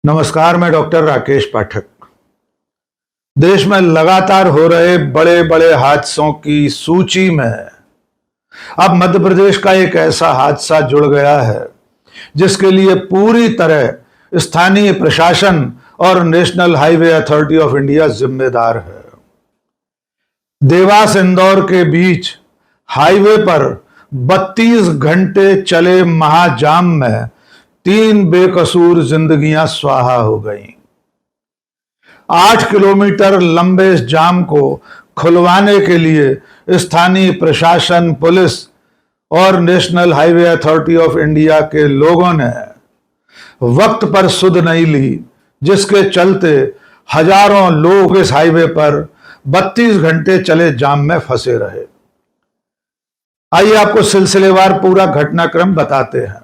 नमस्कार, मैं डॉक्टर राकेश पाठक। देश में लगातार हो रहे बड़े बड़े हादसों की सूची में अब मध्य प्रदेश का एक ऐसा हादसा जुड़ गया है जिसके लिए पूरी तरह स्थानीय प्रशासन और national highway authority of India जिम्मेदार है। देवास इंदौर के बीच हाईवे पर 32 घंटे चले महाजाम में 3 बेकसूर जिंदगियां स्वाहा हो गईं। 8 किलोमीटर लंबे इस जाम को खुलवाने के लिए स्थानीय प्रशासन, पुलिस और national highway authority of India के लोगों ने वक्त पर सुध नहीं ली, जिसके चलते हजारों लोग इस हाईवे पर 32 घंटे चले जाम में फंसे रहे। आइए आपको सिलसिलेवार पूरा घटनाक्रम बताते हैं।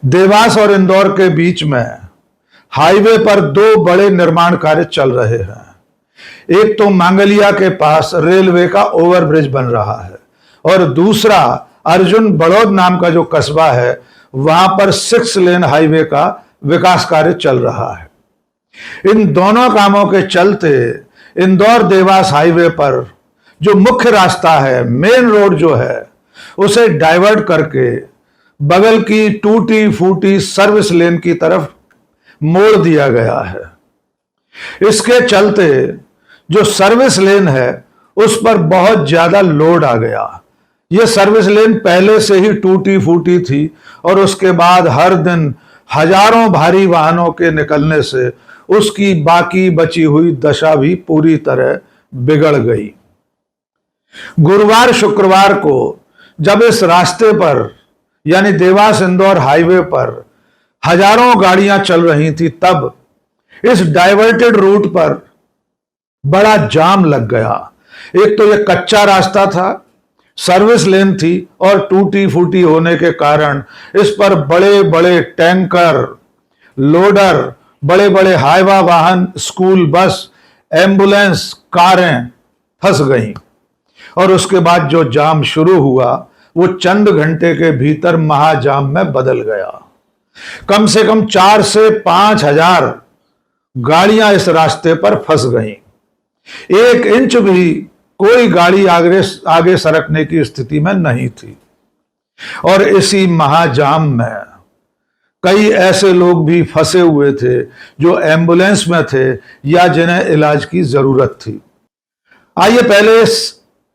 देवास और इंदौर के बीच में हाईवे पर 2 बड़े निर्माण कार्य चल रहे हैं। एक तो मांगलिया के पास रेलवे का ओवरब्रिज बन रहा है और दूसरा अर्जुन बड़ौद नाम का जो कस्बा है वहां पर 6 लेन हाईवे का विकास कार्य चल रहा है। इन दोनों कामों के चलते इंदौर देवास हाईवे पर जो मुख्य रास्ता है, मेन रोड जो है, उसे डाइवर्ट करके बगल की टूटी फूटी सर्विस लेन की तरफ मोड़ दिया गया है। इसके चलते जो सर्विस लेन है उस पर बहुत ज्यादा लोड आ गया। यह सर्विस लेन पहले से ही टूटी फूटी थी और उसके बाद हर दिन हजारों भारी वाहनों के निकलने से उसकी बाकी बची हुई दशा भी पूरी तरह बिगड़ गई। गुरुवार शुक्रवार को जब इस रास्ते पर यानी देवास इंदौर हाईवे पर हजारों गाड़ियां चल रही थी, तब इस डाइवर्टेड रूट पर बड़ा जाम लग गया। एक तो यह कच्चा रास्ता था, सर्विस लेन थी और टूटी फूटी होने के कारण इस पर बड़े बड़े टैंकर, लोडर, बड़े बड़े हाईवा वाहन, स्कूल बस, एम्बुलेंस, कारें फंस गईं। और उसके बाद जो जाम शुरू हुआ वो चंद घंटे के भीतर महाजाम में बदल गया। कम से कम 4 से 5 हजार गाड़ियां इस रास्ते पर फंस गईं। 1 इंच भी कोई गाड़ी आगे सरकने की स्थिति में नहीं थी। और इसी महाजाम में कई ऐसे लोग भी फंसे हुए थे जो एम्बुलेंस में थे या जिन्हें इलाज की जरूरत थी। आइए पहले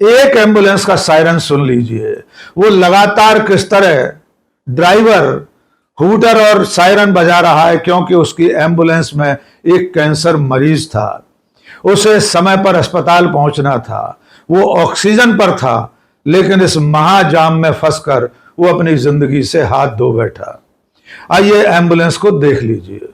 एक एम्बुलेंस का सायरन सुन लीजिए। वो लगातार किस तरह ड्राइवर हूटर और सायरन बजा रहा है, क्योंकि उसकी एम्बुलेंस में एक कैंसर मरीज था। उसे समय पर अस्पताल पहुंचना था, वो ऑक्सीजन पर था, लेकिन इस महाजाम में फंसकर वो अपनी जिंदगी से हाथ धो बैठा। आइए एम्बुलेंस को देख लीजिए।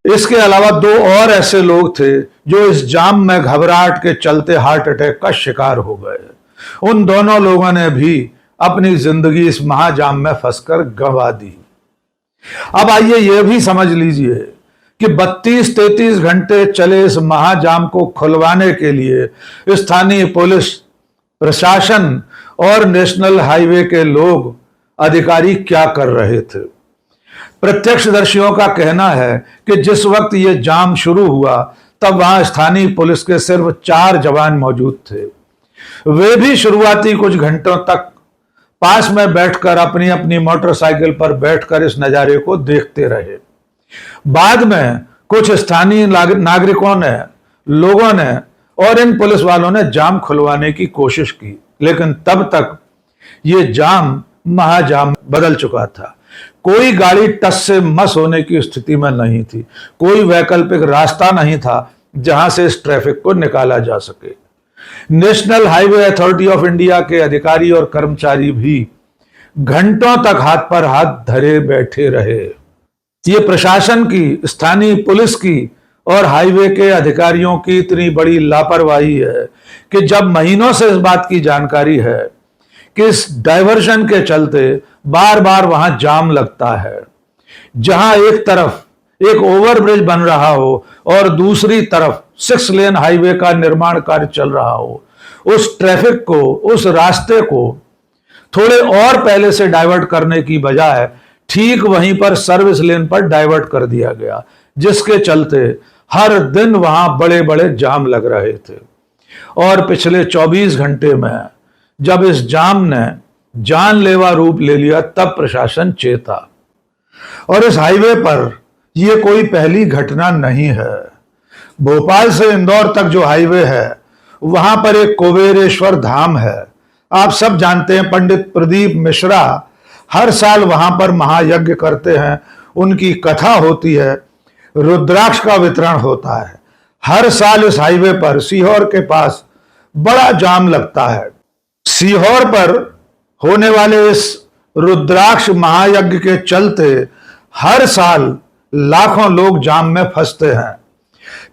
इसके अलावा 2 और ऐसे लोग थे जो इस जाम में घबराहट के चलते हार्ट अटैक का शिकार हो गए। उन दोनों लोगों ने भी अपनी जिंदगी इस महाजाम में फंसकर गंवा दी। अब आइए यह भी समझ लीजिए कि 32-33 घंटे चले इस महाजाम को खुलवाने के लिए स्थानीय पुलिस, प्रशासन और नेशनल हाईवे के लोग, अधिकारी क्या कर रहे थे। प्रत्यक्षदर्शियों का कहना है कि जिस वक्त यह जाम शुरू हुआ तब वहां स्थानीय पुलिस के सिर्फ 4 जवान मौजूद थे। वे भी शुरुआती कुछ घंटों तक पास में बैठकर अपनी अपनी मोटरसाइकिल पर बैठकर इस नजारे को देखते रहे। बाद में कुछ स्थानीय नागरिकों ने, लोगों ने और इन पुलिस वालों ने जाम खुलवाने की कोशिश की, लेकिन तब तक यह जाम महाजाम बदल चुका था। कोई गाड़ी टस से मस होने की स्थिति में नहीं थी। कोई वैकल्पिक रास्ता नहीं था जहां से इस ट्रैफिक को निकाला जा सके। National highway authority of India के अधिकारी और कर्मचारी भी घंटों तक हाथ पर हाथ धरे बैठे रहे। ये प्रशासन की, स्थानीय पुलिस की और हाईवे के अधिकारियों की इतनी बड़ी लापरवाही है कि जब महीनों से इस बात की जानकारी है कि इस डायवर्जन के चलते बार बार वहां जाम लगता है, जहां एक तरफ एक ओवरब्रिज बन रहा हो और दूसरी तरफ 6 लेन हाईवे का निर्माण कार्य चल रहा हो, उस ट्रैफिक को, उस रास्ते को थोड़े और पहले से डाइवर्ट करने की बजाय ठीक वहीं पर सर्विस लेन पर डाइवर्ट कर दिया गया, जिसके चलते हर दिन वहां बड़े बड़े जाम लग रहे थे। और पिछले 24 घंटे में जब इस जाम ने जानलेवा रूप ले लिया, तब प्रशासन चेता। और इस हाईवे पर यह कोई पहली घटना नहीं है। भोपाल से इंदौर तक जो हाईवे है, वहां पर एक कुबेरेश्वर धाम है। आप सब जानते हैं, पंडित प्रदीप मिश्रा हर साल वहां पर महायज्ञ करते हैं, उनकी कथा होती है, रुद्राक्ष का वितरण होता है। हर साल इस हाईवे पर सीहोर के पास बड़ा जाम लगता है। सीहोर पर होने वाले इस रुद्राक्ष महायज्ञ के चलते हर साल लाखों लोग जाम में फंसते हैं।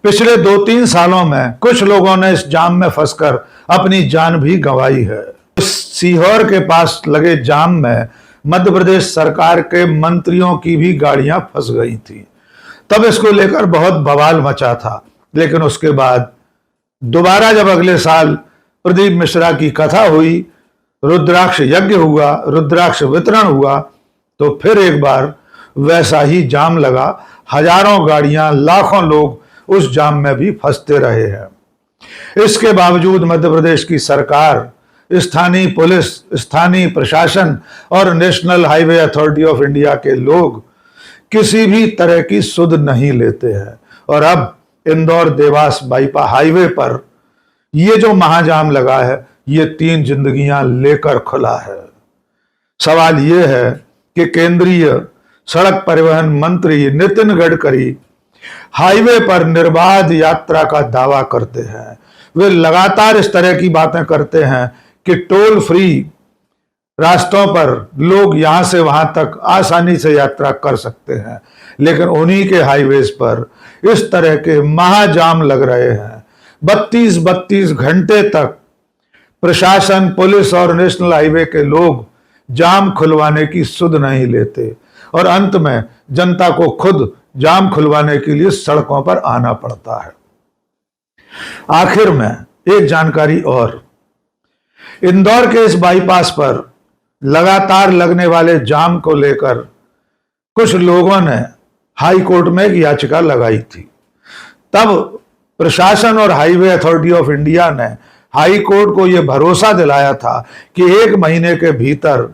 पिछले 2-3 सालों में कुछ लोगों ने इस जाम में फंसकर अपनी जान भी गंवाई है। सीहोर के पास लगे जाम में मध्य प्रदेश सरकार के मंत्रियों की भी गाड़ियां फंस गई थी। तब इसको लेकर बहुत बवाल मचा था, लेकिन उसके बाद दोबारा जब अगले साल प्रदीप मिश्रा की कथा हुई, रुद्राक्ष यज्ञ हुआ, रुद्राक्ष वितरण हुआ, तो फिर एक बार वैसा ही जाम लगा। हजारों गाड़ियां, लाखों लोग उस जाम में भी फंसते रहे हैं। इसके बावजूद मध्य प्रदेश की सरकार, स्थानीय पुलिस, स्थानीय प्रशासन और national highway authority of India के लोग किसी भी तरह की सुध नहीं लेते हैं। और अब इंदौर देवास बाईपास हाईवे पर ये जो महाजाम लगा है, ये 3 जिंदगियां लेकर खुला है। सवाल ये है कि केंद्रीय सड़क परिवहन मंत्री नितिन गडकरी हाईवे पर निर्बाध यात्रा का दावा करते हैं। वे लगातार इस तरह की बातें करते हैं कि टोल फ्री रास्तों पर लोग यहां से वहां तक आसानी से यात्रा कर सकते हैं, लेकिन उन्हीं के हाईवेज पर इस तरह के महाजाम लग रहे हैं। 32 घंटे तक प्रशासन, पुलिस और नेशनल हाईवे के लोग जाम खुलवाने की सुध नहीं लेते और अंत में जनता को खुद जाम खुलवाने के लिए सड़कों पर आना पड़ता है। आखिर में एक जानकारी और, इंदौर के इस बाईपास पर लगातार लगने वाले जाम को लेकर कुछ लोगों ने हाई कोर्ट में एक याचिका लगाई थी। तब प्रशासन और हाईवे अथॉरिटी ऑफ इंडिया ने हाई कोर्ट को यह भरोसा दिलाया था कि 1 महीने के भीतर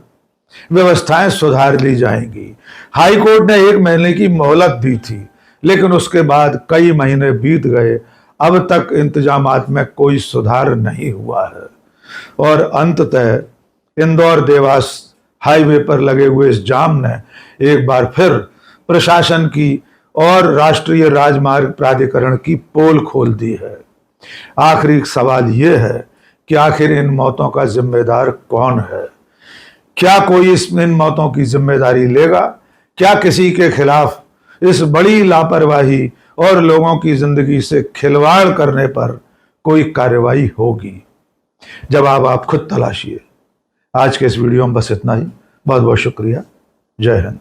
व्यवस्थाएं सुधार ली जाएंगी। हाई कोर्ट ने 1 महीने की मोहलत दी थी, लेकिन उसके बाद कई महीने बीत गए, अब तक इंतजामात में कोई सुधार नहीं हुआ है। और अंततः इंदौर देवास हाईवे पर लगे हुए इस जाम ने एक बार फिर प्रशासन की और राष्ट्रीय राजमार्ग प्राधिकरण की पोल खोल दी है। आखिरी सवाल यह है कि आखिर इन मौतों का जिम्मेदार कौन है? क्या कोई इन मौतों की जिम्मेदारी लेगा? क्या किसी के खिलाफ इस बड़ी लापरवाही और लोगों की जिंदगी से खिलवाड़ करने पर कोई कार्रवाई होगी? जवाब आप खुद तलाशिए। आज के इस वीडियो में बस इतना ही। बहुत बहुत शुक्रिया। जय हिंद।